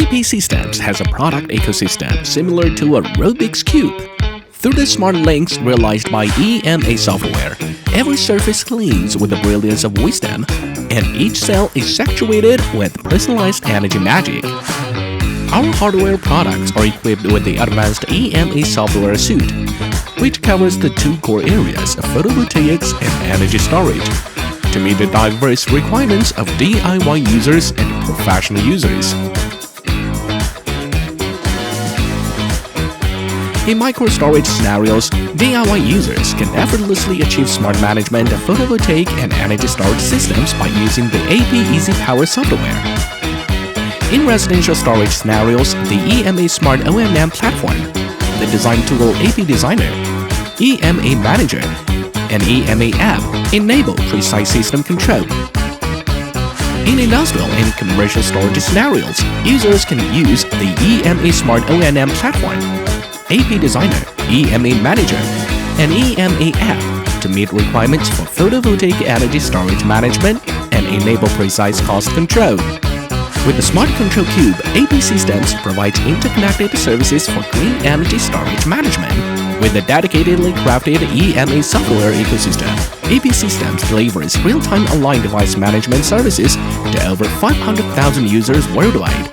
APsystems has a product ecosystem similar to a Rubik's Cube. Through the smart links realized by EMA software, every surface gleams with the brilliance of wisdom, and each cell is saturated with personalized energy magic. Our hardware products are equipped with the advanced EMA software suite, which covers the two core areas of photovoltaics and energy storage, to meet the diverse requirements of DIY users and professional users. In micro-storage scenarios, DIY users can effortlessly achieve smart management of photovoltaic and energy storage systems by using the EasyPower software. In residential storage scenarios, the EMA Smart O&M platform, the design tool AP Designer, EMA Manager, and EMA App enable precise system control. In industrial and commercial storage scenarios, users can use the EMA Smart O&M platform, AP Designer, EMA Manager, and EMA App to meet requirements for photovoltaic energy storage management and enable precise cost control. With the Smart Control Cube, APsystems provides interconnected services for clean energy storage management. With the dedicatedly crafted EMA software ecosystem, APsystems delivers real-time aligned device management services to over 500,000 users worldwide.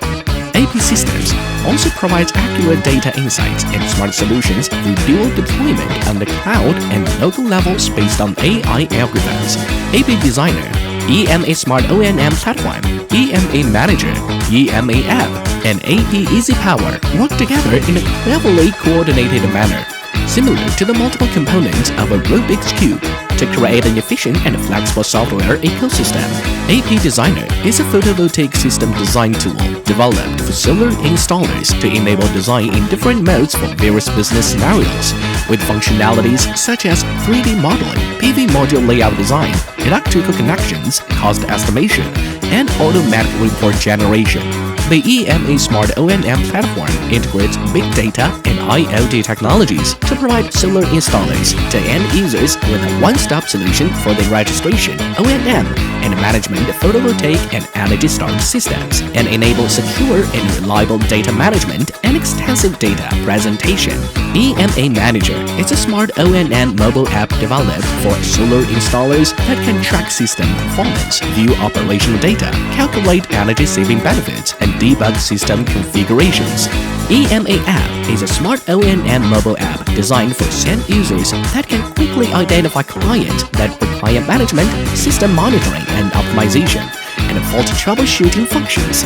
APsystems also provides accurate data insights and smart solutions through dual deployment on the cloud and local levels based on AI algorithms. AP Designer, EMA Smart O&M Platform, EMA Manager, EMA App, and AP EasyPower work together in a cleverly coordinated manner, similar to the multiple components of a Rubik's Cube, to create an efficient and flexible software ecosystem. AP Designer is a photovoltaic system design tool developed for solar installers to enable design in different modes for various business scenarios, with functionalities such as 3D modeling, PV module layout design, electrical connections, cost estimation, and automatic report generation. The EMA Smart O&M platform integrates big data and IoT technologies to provide solar installers to end users with a one-stop solution for the registration, O&M, and management of photovoltaic and energy storage systems, and enable secure and reliable data management and extensive data presentation. EMA Manager is a smart O&M mobile app developed for solar installers that can track system performance, view operational data, calculate energy-saving benefits, and debug system configurations. EMA App is a smart O&M mobile app designed for end users that can quickly identify clients that require management, system monitoring and optimization, and fault troubleshooting functions.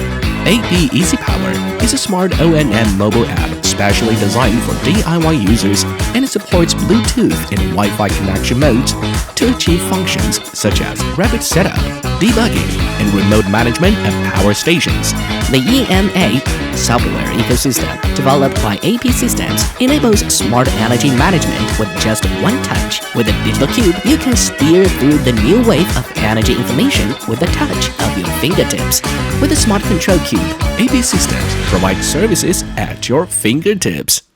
AP EasyPower is a smart O&M mobile app specially designed for DIY users, and it supports Bluetooth and Wi-Fi connection modes to achieve functions such as rapid setup, debugging, and remote management of power stations. The EMA software ecosystem, developed by APsystems, enables smart energy management with just one touch. With a digital cube, you can steer through the new wave of energy information with the touch of your fingertips. With a Smart Control Cube, APsystems provides services at your fingertips.